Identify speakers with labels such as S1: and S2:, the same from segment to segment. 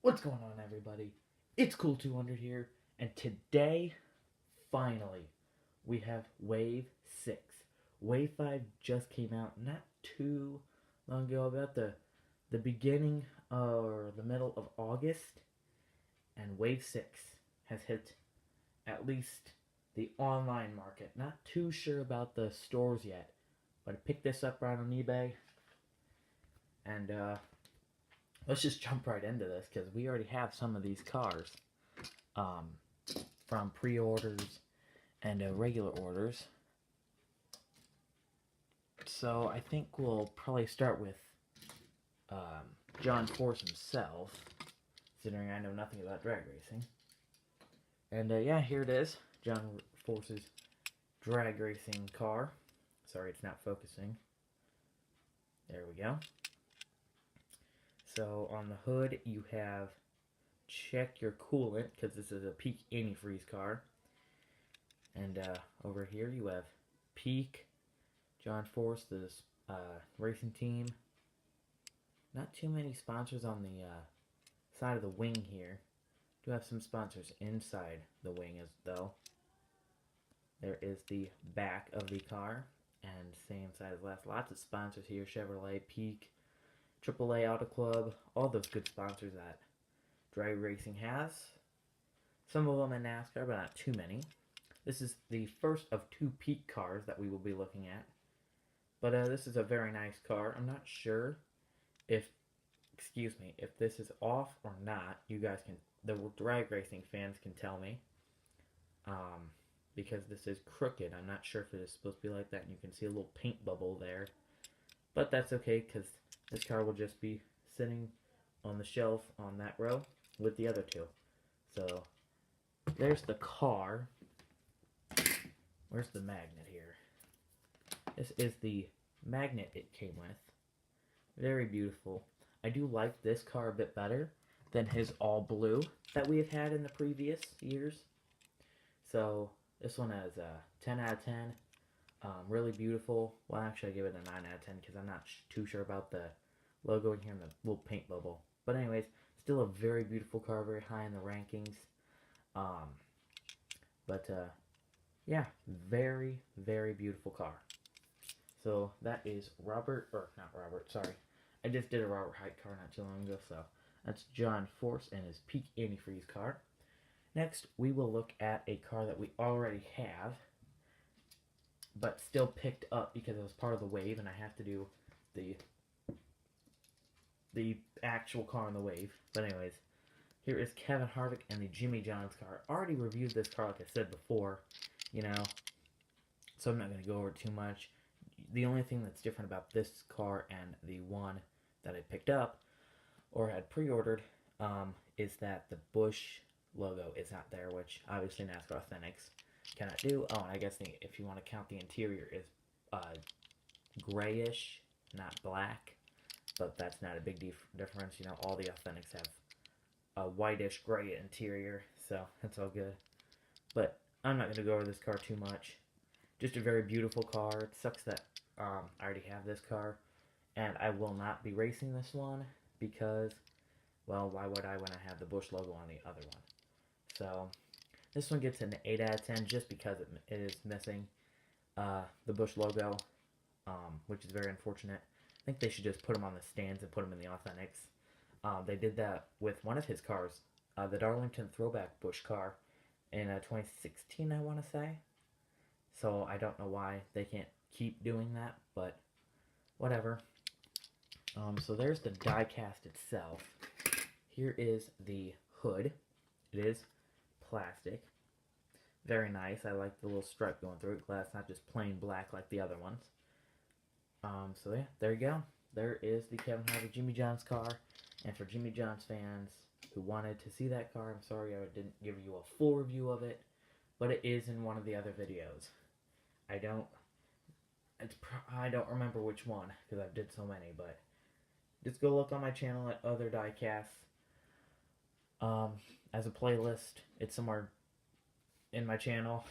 S1: What's going on, everybody? It's Cool 200 here, and today, finally, we have Wave 6. Wave 5 just came out not too long ago, about the beginning or the middle of August, and Wave 6 has hit at least the online market. Not too sure about the stores yet, but I picked this up right on eBay, and let's just jump right into this because we already have some of these cars from pre-orders and regular orders. So I think we'll probably start with John Force himself, considering I know nothing about drag racing. And yeah, here it is, John Force's drag racing car. Sorry, it's not focusing. There we go. So on the hood you have check your coolant, because this is a peak antifreeze car. And over here you have peak John Force, this racing team. Not too many sponsors on the side of the wing here. Do have some sponsors inside the wing as though. There is the back of the car, and same side as last. Lots of sponsors here: Chevrolet, Peak, AAA Auto Club, all those good sponsors that drag racing has. Some of them in NASCAR, but not too many. This is the first of two Peak cars that we will be looking at. But this is a very nice car. I'm not sure if this is off or not. You guys can, the drag racing fans can tell me. Because this is crooked. I'm not sure if it is supposed to be like that. And you can see a little paint bubble there. But that's okay, because this car will just be sitting on the shelf on that row with the other two. So, there's the car. Where's the magnet here? This is the magnet it came with. Very beautiful. I do like this car a bit better than his all blue that we have had in the previous years. So, this one has a 10 out of 10. Really beautiful. Well, actually, I give it a 9 out of 10 because I'm not too sure about the logo in here and the little paint bubble. But anyways, still a very beautiful car, very high in the rankings. Yeah, very, very beautiful car. So that is sorry. I just did a Robert Height car not too long ago, so that's John Force and his Peak Antifreeze car. Next, we will look at a car that we already have, but still picked up because it was part of the wave, and I have to do the actual car on the wave. But anyways, here is Kevin Harvick and the Jimmy John's car. I already reviewed this car, like I said before, so I'm not going to go over it too much. The only thing that's different about this car and the one that I picked up or had pre-ordered is that the Busch logo is not there, which obviously NASCAR Authentics cannot do. Oh, and I guess if you want to count the interior, is grayish, not black, but that's not a big difference. All the Authentics have a whitish gray interior, so that's all good. But I'm not going to go over this car too much. Just a very beautiful car. It sucks that I already have this car, and I will not be racing this one because, well, why would I when I have the Busch logo on the other one? So this one gets an 8 out of 10 just because it is missing the Busch logo, which is very unfortunate. I think they should just put them on the stands and put them in the Authentics. They did that with one of his cars, the Darlington Throwback Busch car in 2016, I want to say. So I don't know why they can't keep doing that, but whatever. So there's the die-cast itself. Here is the hood. It is plastic. Very nice. I like the little stripe going through it. Glad it's not just plain black like the other ones. So yeah, there you go. There is the Kevin Harvick Jimmy John's car. And for Jimmy John's fans who wanted to see that car, I'm sorry I didn't give you a full review of it, but it is in one of the other videos. I don't remember which one because I did so many, but just go look on my channel at other diecasts. As a playlist, it's somewhere in my channel,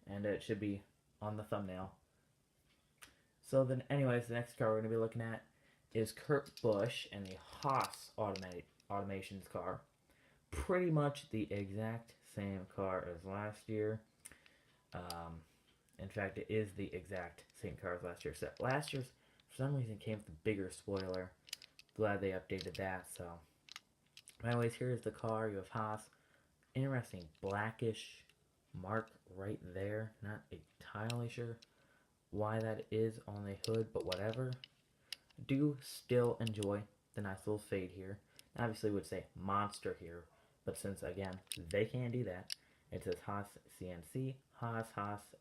S1: and it should be on the thumbnail. So then, anyways, the next car we're going to be looking at is Kurt Busch and the Haas Automation's car. Pretty much the exact same car as last year. In fact, it is the exact same car as last year. Except last year's, for some reason, came with a bigger spoiler. Glad they updated that. So, anyways, here's the car. You have Haas. Interesting blackish mark right there. Not entirely sure why that is on the hood, but whatever. Do still enjoy the nice little fade here. Obviously, would say monster here, but since again they can't do that, it says Haas CNC, Haas,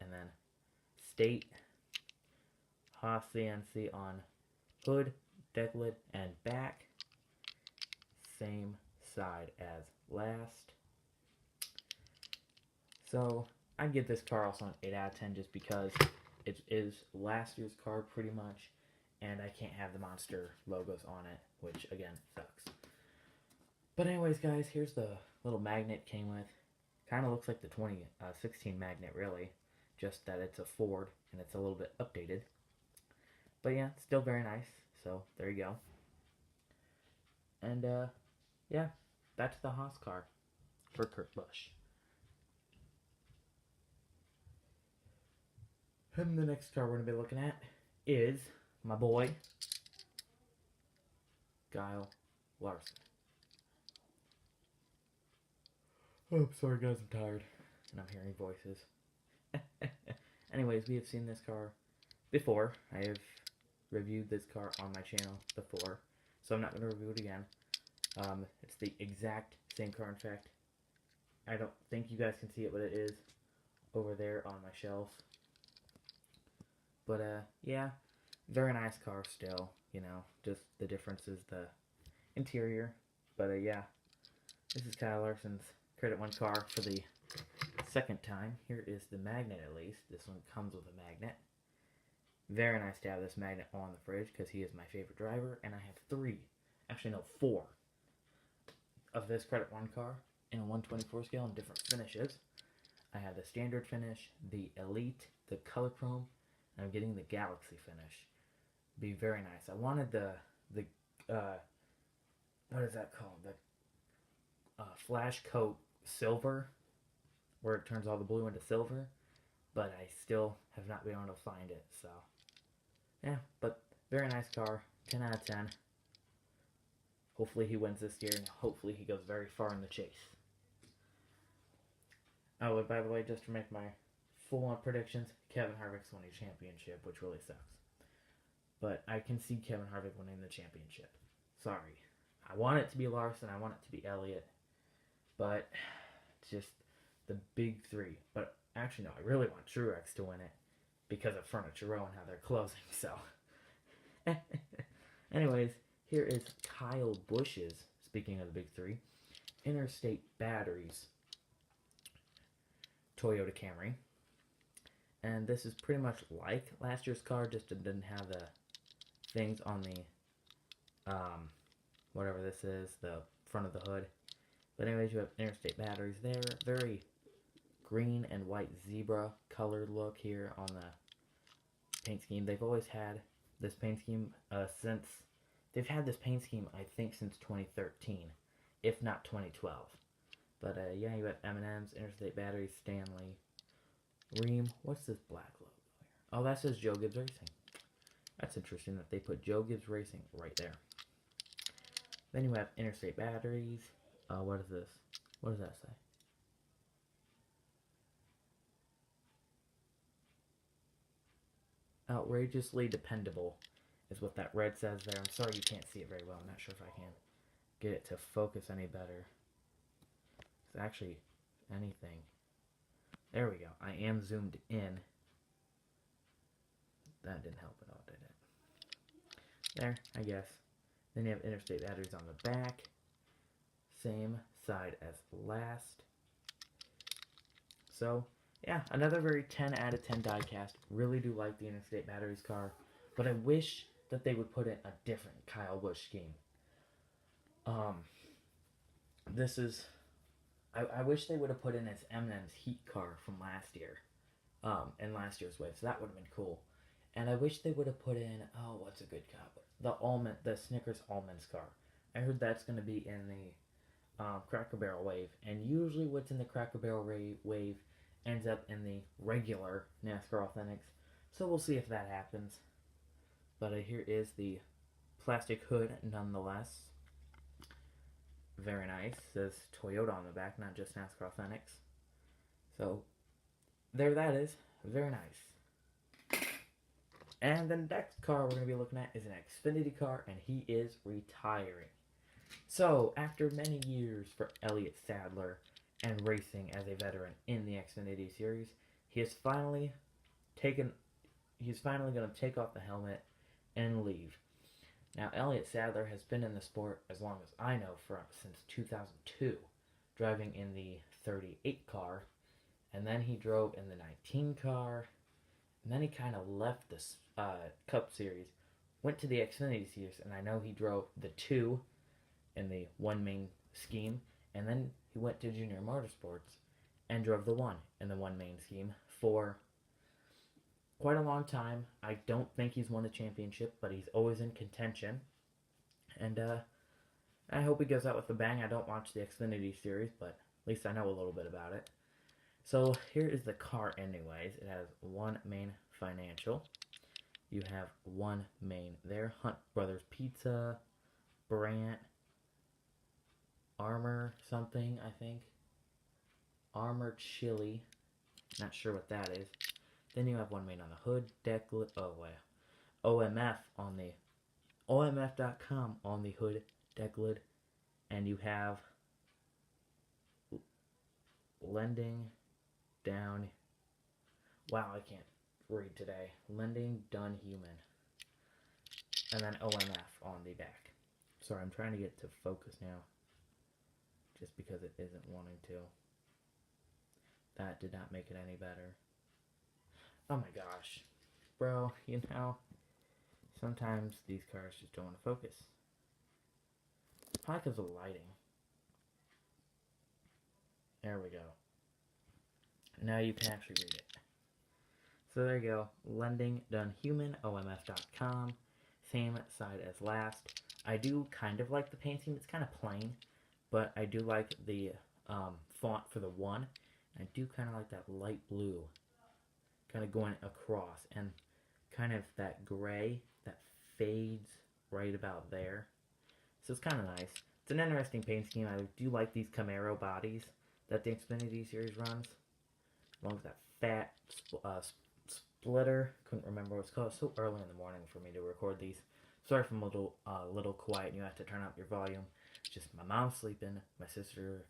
S1: and then State Haas CNC on hood, deck lid, and back. Same side as last. So I'd give this car also an 8 out of 10 just because it is last year's car pretty much, and I can't have the monster logos on it, which again sucks. But anyways, guys, here's the little magnet it came with. Kind of looks like the 2016 magnet, really, just that it's a Ford and it's a little bit updated. But yeah, still very nice. So there you go. And yeah, that's the Haas car for Kurt Busch. And the next car we're going to be looking at is my boy, Larson. Oh, I'm sorry guys, I'm tired. And I'm hearing voices. Anyways, we have seen this car before. I have reviewed this car on my channel before. So I'm not going to review it again. It's the exact same car. In fact, I don't think you guys can see it, but it is over there on my shelf. But, yeah, very nice car still, you know, just the difference is the interior. But, yeah, this is Kyle Larson's Credit One car for the second time. Here is the magnet, at least. This one comes with a magnet. Very nice to have this magnet on the fridge because he is my favorite driver. And I have 4 of this Credit One car in a 1/24 scale in different finishes. I have the standard finish, the Elite, the color chrome, and I'm getting the Galaxy finish. Be very nice. I wanted the what is that called? The Flash Coat Silver, where it turns all the blue into silver, but I still have not been able to find it. So yeah, but very nice car. 10 out of 10. Hopefully he wins this year, and hopefully he goes very far in the chase. Oh, and by the way, just to make my full-on predictions, Kevin Harvick's winning the championship, which really sucks. But I can see Kevin Harvick winning the championship. Sorry. I want it to be Larson, I want it to be Elliott, but it's just the big three. But actually, no, I really want Truex to win it because of Furniture Row and how they're closing, so. Anyways, here is Kyle Busch's, speaking of the big three, Interstate Batteries Toyota Camry. And this is pretty much like last year's car, just it didn't have the things on the, whatever this is, the front of the hood. But anyways, you have Interstate Batteries there. Very green and white zebra colored look here on the paint scheme. They've always had this paint scheme since, they've had this paint scheme, I think, since 2013, if not 2012. But yeah, you have M&M's, Interstate Batteries, Stanley, Ream. What's this black logo here? Oh, that says Joe Gibbs Racing. That's interesting that they put Joe Gibbs Racing right there. Then you have Interstate Batteries. What is this? What does that say? Outrageously dependable is what that red says there. I'm sorry you can't see it very well. I'm not sure if I can get it to focus any better. It's actually anything. There we go. I am zoomed in. That didn't help at all, did it? There, I guess. Then you have Interstate Batteries on the back. Same side as last. So, yeah, another very 10 out of 10 diecast. Really do like the Interstate Batteries car. But I wish that they would put in a different Kyle Busch scheme. This is... I wish they would have put in his M&M's Heat car from last year. In last year's wave. So that would have been cool. And I wish they would have put in... Oh, what's a good car? The Snickers Almonds car. I heard that's going to be in the Cracker Barrel wave. And usually what's in the Cracker Barrel wave ends up in the regular NASCAR Authentics. So we'll see if that happens. But here is the plastic hood nonetheless. Very nice. It says Toyota on the back, not just NASCAR Authentics. So there that is. Very nice. And the next car we're going to be looking at is an Xfinity car, and he is retiring. So, after many years for Elliott Sadler and racing as a veteran in the Xfinity Series, he's finally going to take off the helmet and leave. Now, Elliott Sadler has been in the sport as long as I know since 2002, driving in the 38 car, and then he drove in the 19 car, and then he kind of left the Cup Series, went to the Xfinity Series, and I know he drove the 2 in the one main scheme, and then he went to Junior Motorsports and drove the 1 in the one main scheme for quite a long time. I don't think he's won the championship, but he's always in contention, and I hope he goes out with a bang. I don't watch the Xfinity Series, but at least I know a little bit about it. So here is the car anyways. It has one main financial. You have one main there. Hunt Brothers Pizza, Brandt, Armor something, I think. Armor Chili. Not sure what that is. Then you have one main on the hood. Deck lid. Oh, wait. OMF on the... OMF.com on the hood deck lid. And you have... Lending down... Wow, I can't read today. Lending done human. And then OMF on the back. Sorry, I'm trying to get to focus now. Just because it isn't wanting to. That did not make it any better. Oh my gosh. Bro, you know, sometimes these cars just don't want to focus. It's probably because of the lighting. There we go. Now you can actually read it. So there you go. Lending done human, OMF.com. Same side as last. I do kind of like the paint scheme. It's kind of plain, but I do like the font for the 1. I do kind of like that light blue kind of going across, and kind of that gray that fades right about there. So it's kind of nice. It's an interesting paint scheme. I do like these Camaro bodies that the Xfinity Series runs, along with that fat splitter. Couldn't remember what it's called. It's so early in the morning for me to record these. Sorry if I'm a little quiet and you have to turn up your volume. It's just my mom's sleeping, my sister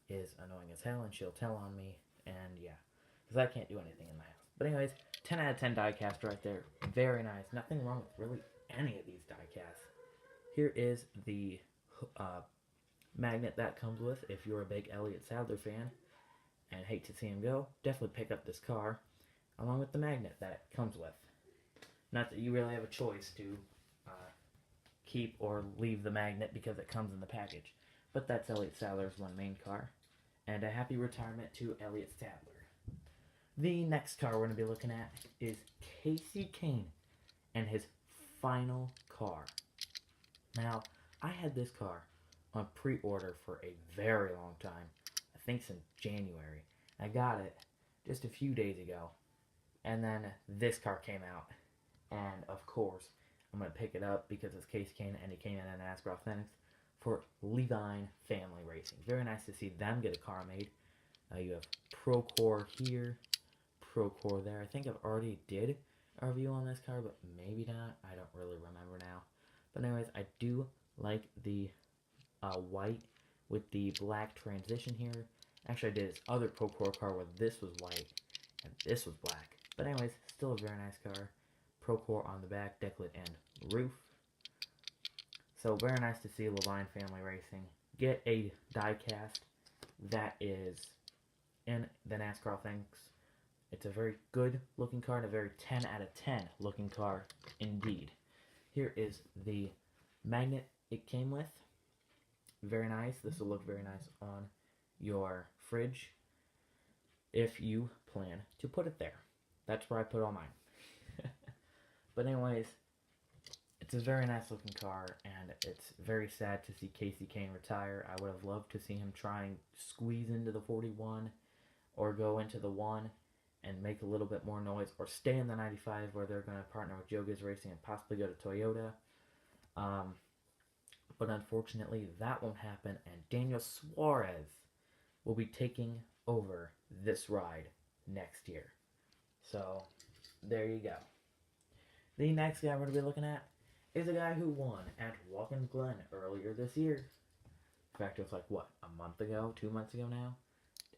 S1: is annoying as hell, and she'll tell on me, and yeah, because I can't do anything in my house. But anyways, 10 out of 10 diecast right there. Very nice. Nothing wrong with really any of these diecasts. Here is the magnet that comes with. If you're a big Elliott Sadler fan and hate to see him go, definitely pick up this car along with the magnet that comes with. Not that you really have a choice to keep or leave the magnet because it comes in the package. But that's Elliott Sadler's one main car. And a happy retirement to Elliott Sadler. The next car we're going to be looking at is Kasey Kahne and his final car. Now, I had this car on pre-order for a very long time. I think since January. I got it just a few days ago. And then this car came out. And of course, I'm going to pick it up because it's Kasey Kahne and he came in an NASCAR Authentics for Levine Family Racing. Very nice to see them get a car made. You have Procore here, Procore there. I think I've already did a review on this car, but maybe not. I don't really remember now. But anyways, I do like the white with the black transition here. Actually, I did this other Procore car where this was white and this was black. But anyways, still a very nice car. Procore on the back, decklet, and roof. So very nice to see Levine Family Racing get a diecast that is in the NASCAR Authentics. It's a very good looking car and a very 10 out of 10 looking car indeed. Here is the magnet it came with. Very nice. This will look very nice on your fridge if you plan to put it there. That's where I put all mine. But anyways, it's a very nice looking car, and it's very sad to see Kasey Kahne retire. I would have loved to see him try and squeeze into the 41 or go into the 1 and make a little bit more noise, or stay in the 95 where they're going to partner with Joe Gibbs Racing and possibly go to Toyota. But unfortunately, that won't happen, and Daniel Suarez will be taking over this ride next year. So, there you go. The next guy we're going to be looking at is a guy who won at Watkins Glen earlier this year. In fact, it was like, what, a month ago? 2 months ago now?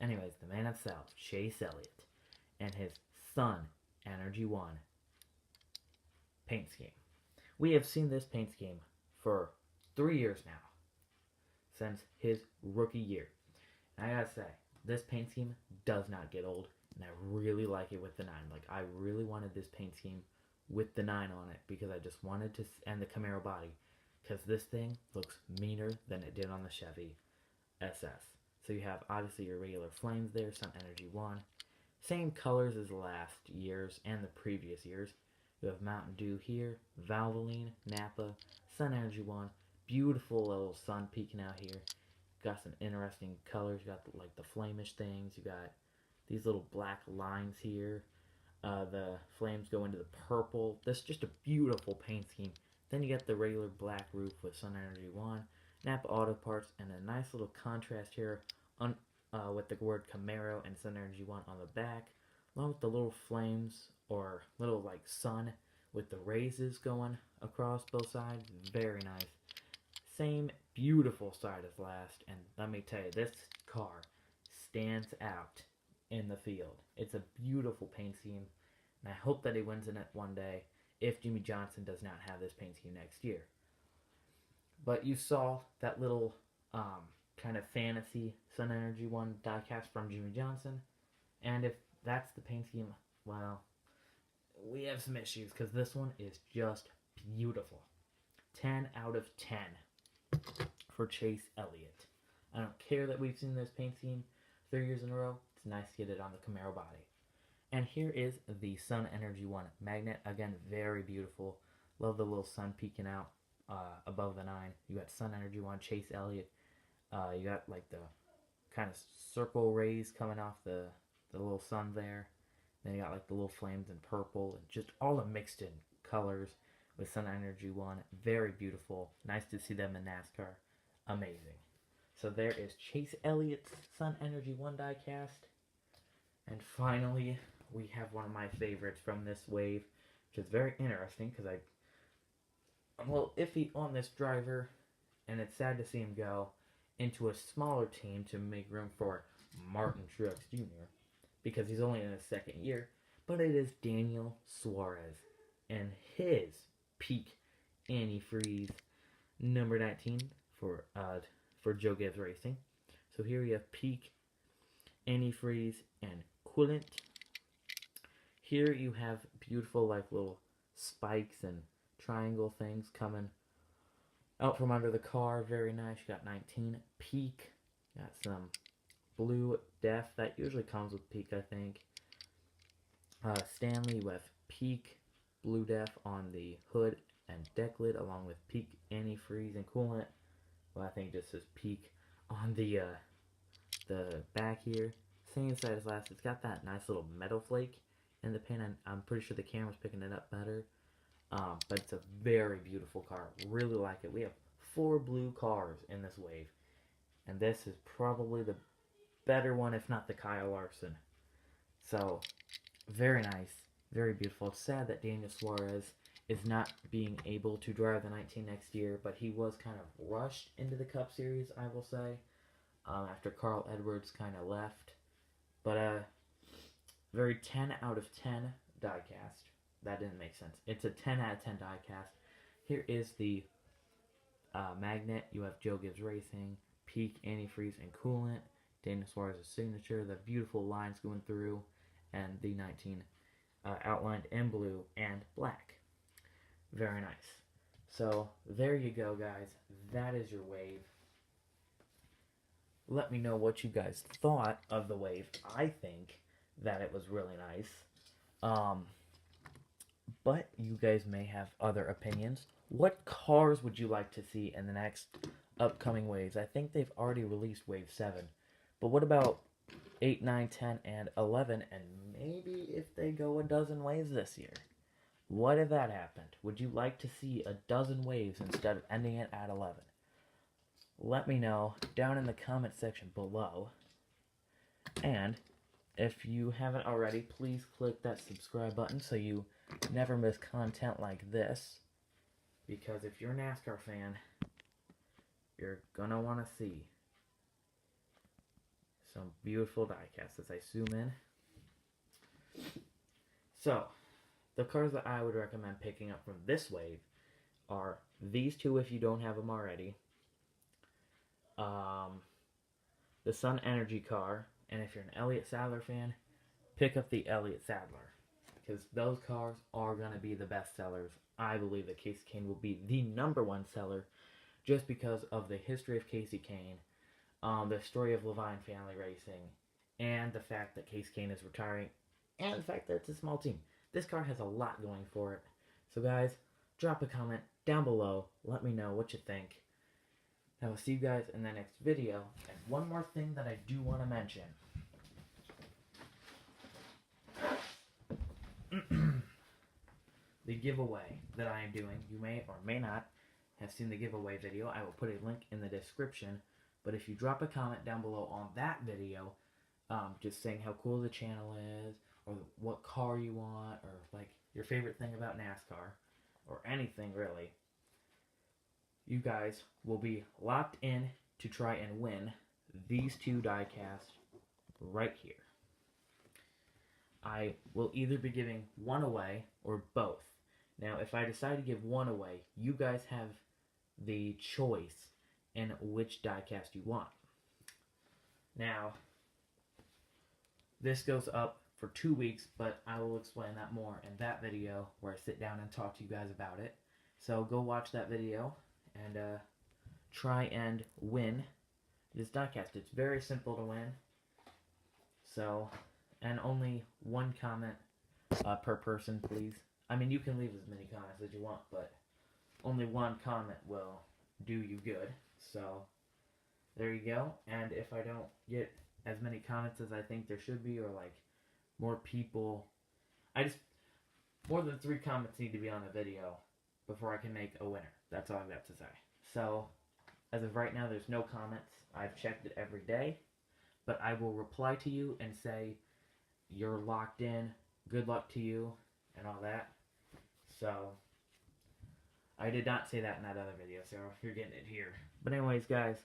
S1: Anyways, the man himself, Chase Elliott, and his Sun Energy One paint scheme. We have seen this paint scheme for 3 years now, since his rookie year. And I gotta say, this paint scheme does not get old, and I really like it with the 9. Like, I really wanted this paint scheme with the 9 on it, because I just wanted to, and the Camaro body, because this thing looks meaner than it did on the Chevy SS. So you have, obviously, your regular flames there, Sun Energy 1. Same colors as the last years and the previous years. You have Mountain Dew here, Valvoline, Napa, Sun Energy 1. Beautiful little sun peeking out here. Got some interesting colors. You got like the flamish things. You got these little black lines here. The flames go into the purple. That's just a beautiful paint scheme. Then you get the regular black roof with Sun Energy 1, Napa Auto Parts, and a nice little contrast here with the word Camaro and Sun Energy 1 on the back, along with the little flames or little like sun with the raises going across both sides. Very nice. Same beautiful side as last, and let me tell you, this car stands out in the field. It's a beautiful paint scheme, and I hope that he wins in it one day if Jimmy Johnson does not have this paint scheme next year. But you saw that little kind of fantasy Sun Energy 1 diecast from Jimmy Johnson, and if that's the paint scheme, well, we have some issues, because this one is just beautiful. 10 out of 10 for Chase Elliott. I don't care that we've seen this paint scheme 3 years in a row. It's nice to get it on the Camaro body. And here is the Sun Energy 1 magnet. Again, very beautiful. Love the little sun peeking out above the 9. You got Sun Energy 1, Chase Elliott. You got like the kind of circle rays coming off the little sun there. Then you got like the little flames in purple, and just all the mixed in colors with Sun Energy 1. Very beautiful. Nice to see them in NASCAR. Amazing. So there is Chase Elliott's Sun Energy 1 diecast. And finally, we have one of my favorites from this wave, which is very interesting, because I'm a little iffy on this driver, and it's sad to see him go into a smaller team to make room for Martin Truex Jr., because he's only in his second year. But it is Daniel Suarez and his peak antifreeze number 19 for Joe Gibbs Racing. So here we have peak antifreeze and coolant. Here you have beautiful like little spikes and triangle things coming out from under the car. Very nice. You got 19 peak. Got some blue def. That usually comes with peak, I think. Stanley with peak blue def on the hood and deck lid, along with peak antifreeze and coolant. Well, I think just says peak on the back here. Same side as last. It's got that nice little metal flake in the paint. I'm pretty sure the camera's picking it up better. But it's a very beautiful car. Really like it. We have 4 blue cars in this wave, and this is probably the better one, if not the Kyle Larson. So, very nice. Very beautiful. It's sad that Daniel Suarez is not being able to drive the 19 next year, but he was kind of rushed into the Cup Series, I will say, after Carl Edwards kind of left. But very 10 out of 10 diecast. That didn't make sense. It's a 10 out of 10 diecast. Here is the magnet. You have Joe Gibbs Racing, peak antifreeze and coolant, Daniel Suarez's signature, the beautiful lines going through, and the 19 outlined in blue and black. Very nice. So, there you go, guys. That is your wave. Let me know what you guys thought of the wave. I think that it was really nice. but you guys may have other opinions. What cars would you like to see in the next upcoming waves? I think they've already released Wave 7. But what about 8, 9, 10, and 11? And maybe if they go a dozen waves this year? What if that happened? Would you like to see a dozen waves instead of ending it at 11? Let me know down in the comment section below. And if you haven't already, please click that subscribe button so you never miss content like this. Because if you're a NASCAR fan, you're gonna want to see some beautiful diecasts as I zoom in. So, the cars that I would recommend picking up from this wave are these two if you don't have them already. The Sun Energy car, and if you're an Elliott Sadler fan, pick up the Elliott Sadler. Because those cars are going to be the best sellers. I believe that Kasey Kahne will be the #1 seller just because of the history of Kasey Kahne, the story of Levine family racing, and the fact that Kasey Kahne is retiring, and the fact that it's a small team. This car has a lot going for it. So guys, drop a comment down below. Let me know what you think. I will see you guys in the next video. And one more thing that I do want to mention. The giveaway that I am doing. You may or may not have seen the giveaway video. I will put a link in the description. But if you drop a comment down below on that video, just saying how cool the channel is, or what car you want, or like your favorite thing about NASCAR, or anything really, you guys will be locked in to try and win these two diecasts right here. I will either be giving one away or both. Now, if I decide to give one away, you guys have the choice in which diecast you want. Now, this goes up for 2 weeks, but I will explain that more in that video where I sit down and talk to you guys about it. So go watch that video and try and win this diecast. It's very simple to win. So, and only one comment per person, please. I mean, you can leave as many comments as you want, but only one comment will do you good. So, there you go. And if I don't get as many comments as I think there should be, or like more people, more than 3 comments need to be on the video before I can make a winner. That's all I've got to say. So, as of right now, there's no comments. I've checked it every day, but I will reply to you and say, you're locked in, good luck to you, and all that. So, I did not say that in that other video, so you're getting it here. But anyways, guys,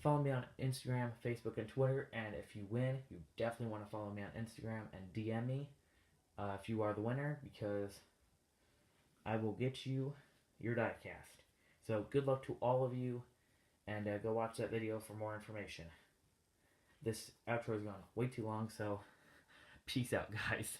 S1: follow me on Instagram, Facebook, and Twitter, and if you win, you definitely want to follow me on Instagram and DM me if you are the winner, because I will get you your diecast. So good luck to all of you, and go watch that video for more information. This outro has gone way too long, so peace out, guys.